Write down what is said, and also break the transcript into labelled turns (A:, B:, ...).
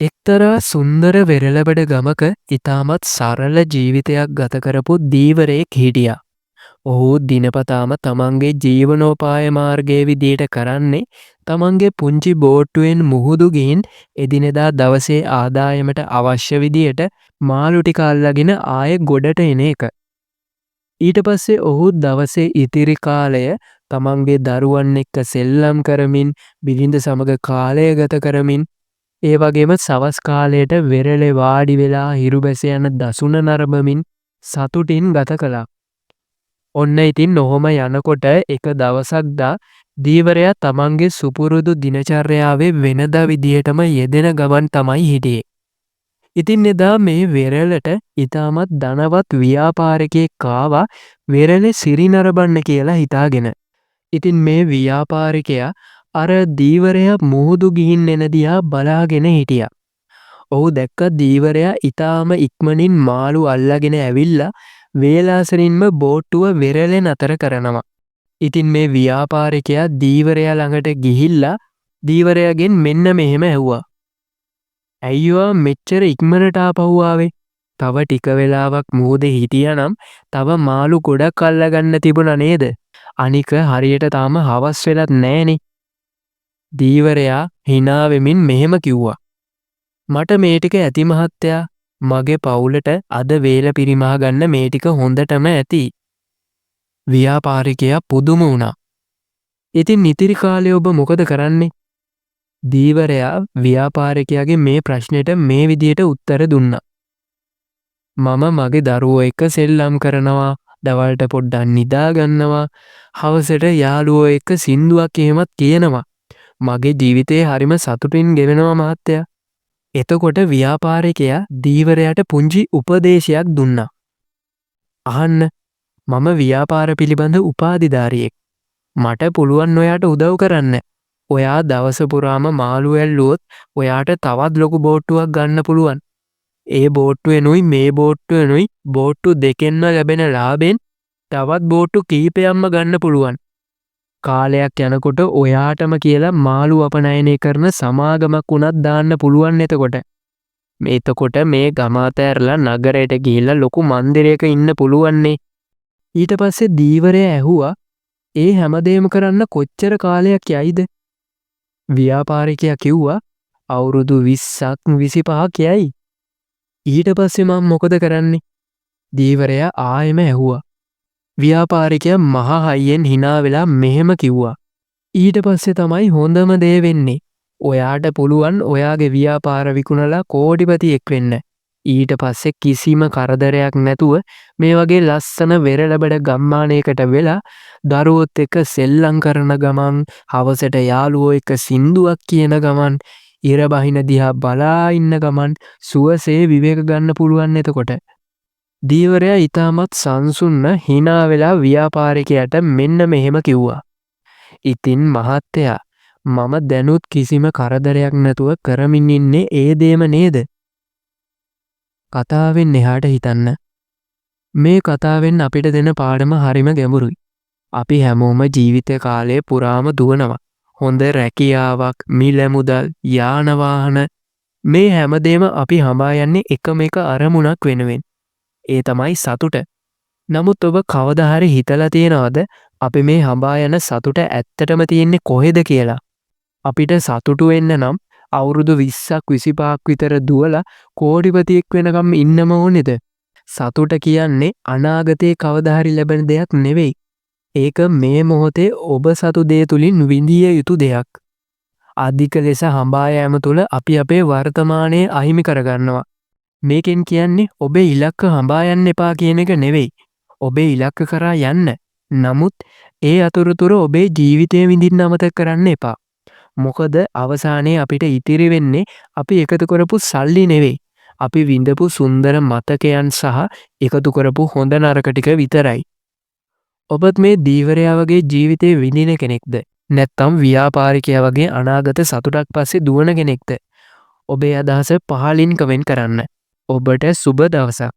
A: එක්තරා සුන්දර වෙරළබඩ ගමක ඉතාමත් සරල ජීවිතයක් ගත කරපු දීවරයෙක් හිටියා. ඔහු දිනපතාම තමන්ගේ ජීවනෝපාය මාර්ගයේ විදියට කරන්නේ තමන්ගේ පුංචි බෝට්ටුවෙන් මුහුදු ගිහින් එදිනෙදා දවසේ ආදායමට අවශ්‍ය විදියට මාළු ටික අල්ලගෙන ආයෙ ගොඩට එන එක. ඊට පස්සේ ඔහු දවසේ ඉතිරි කාලය තමන්ගේ දරුවන් එක්ක සෙල්ලම් කරමින් බිරිඳ සමග කාලය ගත කරමින් ඒ වගේම සවස් කාලයට වෙරළේ වාඩි වෙලා හිරු බැස යන දසුන නරඹමින් සතුටින් ගත කළා. ඔන්න ඉතින් ඔහොම යනකොට එක දවසක්දා දීවරයා තමන්ගේ සුපුරුදු දිනචර්යාවේ වෙනදා විදියටම යෙදෙන ගමන් තමයි හිටියේ. ඉතින් එදා මේ වෙරළට ඉතාමත් ධනවත් ව්‍යාපාරිකයෙක් ආවා වෙරළේ සිරි නරඹන්න කියලා හිතාගෙන. ඉතින් මේ ව්‍යාපාරිකයා අර දීවරයා මුහුදු ගිහින් එන දිහා බලාගෙන හිටියා. ඔහු දැක්ක දීවරයා ඊටාම ඉක්මනින් මාළු අල්ලගෙන ඇවිල්ලා වේලාසරින්ම බෝට්ටුව වෙරළෙන් අතර කරනවා. ඉතින් මේ ව්‍යාපාරිකයා දීවරයා ළඟට ගිහිල්ලා දීවරයාගෙන් මෙන්න මෙහෙම ඇහුවා. "ඇයිවා මෙච්චර ඉක්මනට ආපහු ආවේ? තව ටික වෙලාවක් මුහුදේ හිටියානම් තව මාළු ගොඩක් අල්ලගන්න තිබුණා නේද? අනික හරියට තාම හවස් වෙලත් නෑනේ." දීවරයා hina වෙමින් මෙහෙම කිව්වා. "මට මේ ටික ඇති මහත්තයා. මගේ පවුලට අද වේල පිරිමහ ගන්න මේ ටික හොඳටම ඇති." ව්‍යාපාරිකයා පුදුම වුණා. "ඉතින් ඉතිරි කාලේ ඔබ මොකද කරන්නේ?" දීවරයා ව්‍යාපාරිකයාගේ මේ ප්‍රශ්නෙට මේ විදියට උත්තර දුන්නා. "මම මගේ දරුවෝ එක්ක සෙල්ලම් කරනවා, දවල්ට පොඩ්ඩක් නිදා ගන්නවා, හවසට යාළුවෝ එක්ක සින්දුවක් එහෙමත් කියනවා. මගේ ජීවිතේ හරිම සතුටින් ගෙවෙනවා මහත්තයා." එතකොට ව්‍යාපාරිකයා දීවරයාට පුංචි උපදේශයක් දුන්නා. "අහන්න, මම ව්‍යාපාර පිළිබඳ උපාධිධාරියෙක්. මට පුළුවන් ඔයාට උදව් කරන්න. ඔයා දවස පුරාම මාළු ඇල්ලුවොත් ඔයාට තවත් ලොකු බෝට්ටුවක් ගන්න පුළුවන්. ඒ බෝට්ටුවෙනුයි මේ බෝට්ටුවෙනුයි බෝට්ටු දෙකෙන්ම ලැබෙන ලාභෙන් තවත් බෝට්ටු කීපයක්ම ගන්න පුළුවන්. කාලයක් යනකොට ඔයාටම කියලා මාළු අපනයනය කරන සමාගමක් වුණත් දාන්න පුළුවන් එතකොට. එතකොට මේ ගම අතෑරලා නගරයට ගිහිල්ලා ලොකු මන්දිරයක ඉන්න පුළුවන්නේ." ඊට පස්සේ දීවරයා ඇහුවා, "ඒ හැමදේම කරන්න කොච්චර කාලයක් යයිද?" ව්‍යාපාරිකයා කිව්වා, "අවුරුදු 20ක් 25ක් යයි." "ඊට පස්සේ මම මොකද කරන්නේ?" දීවරයා ආයෙම ඇහුවා. ව්‍යාපාරිකයා මහා හයියෙන් hina වෙලා මෙහෙම කිව්වා. "ඊට පස්සේ තමයි හොඳම දේ වෙන්නේ. ඔයාට පුළුවන් ඔයාගේ ව්‍යාපාර විකුණලා කෝටිපතියෙක් වෙන්න. ඊට පස්සේ කිසිම කරදරයක් නැතුව මේ වගේ ලස්සන වෙරළබඩ ගම්මානයකට වෙලා දරුවොත් එක්ක සෙල්ලම් කරන ගමන්, හවසට යාළුවෝ එක්ක සින්දුවක් කියන ගමන්, ඉර බහින දිහා බලා ඉන්න ගමන් සුවසේ විවේක ගන්න පුළුවන් එතකොට." දීවරයා ඊටමත් සංසුන්න hina වෙලා ව්‍යාපාරිකයාට මෙන්න මෙහෙම කිව්වා. "ඉතින් මහත්තයා, මම දැනුත් කිසිම කරදරයක් නැතුව කරමින් ඉන්නේ ඒ දේම නේද?" කතාවෙන් එහාට හිතන්න. මේ කතාවෙන් අපිට දෙන පාඩම හරිම ගැඹුරුයි. අපි හැමෝම ජීවිත කාලය පුරාම දුවනවා. හොඳ රැකියාවක්, මිල මුදල්, යාන වාහන, මේ හැමදේම අපි හඹා යන්නේ එකම එක අරමුණක් වෙනුවෙන්. ඒ තමයි සතුට. නමුත් ඔබ කවදා හරි හිතලා තියෙනවද අපි මේ හඹා යන සතුට ඇත්තටම තියෙන්නේ කොහෙද කියලා? අපිට සතුටු වෙන්න නම් අවුරුදු 20ක් 25ක් විතර දුවලා කෝටිපතියෙක් වෙනකම් ඉන්නම ඕනේද? සතුට කියන්නේ අනාගතේ කවදා හරි ලැබෙන දෙයක් නෙවෙයි. ඒක මේ මොහොතේ ඔබ සතු දේ තුලින් විඳිය යුතු දෙයක්. අධික ලෙස හඹා යාම තුළ අපි අපේ වර්තමානයේ අහිමි කරගන්නවා. මේකෙන් කියන්නේ ඔබේ ඉලක්ක හඹා යන්න එපා කියන එක නෙවෙයි. ඔබේ ඉලක්ක කරා යන්න. නමුත් ඒ අතරතුර ඔබේ ජීවිතය විඳින්න අමතක කරන්න එපා. මොකද අවසානයේ අපිට ඉතිරි වෙන්නේ අපි එකතු කරපු සල්ලි නෙවෙයි. අපි විඳපු සුන්දර මතකයන් සහ එකතු කරපු හොඳ නරක ටික විතරයි. ඔබත් මේ දීවරයා වගේ ජීවිතේ විඳින කෙනෙක්ද? නැත්නම් ව්‍යාපාරිකයා වගේ අනාගත සතුටක් පස්සේ දුවන කෙනෙක්ද? ඔබේ අදහස පහලින් කමෙන්ට් කරන්න. ඔබට සුබ දවසක්.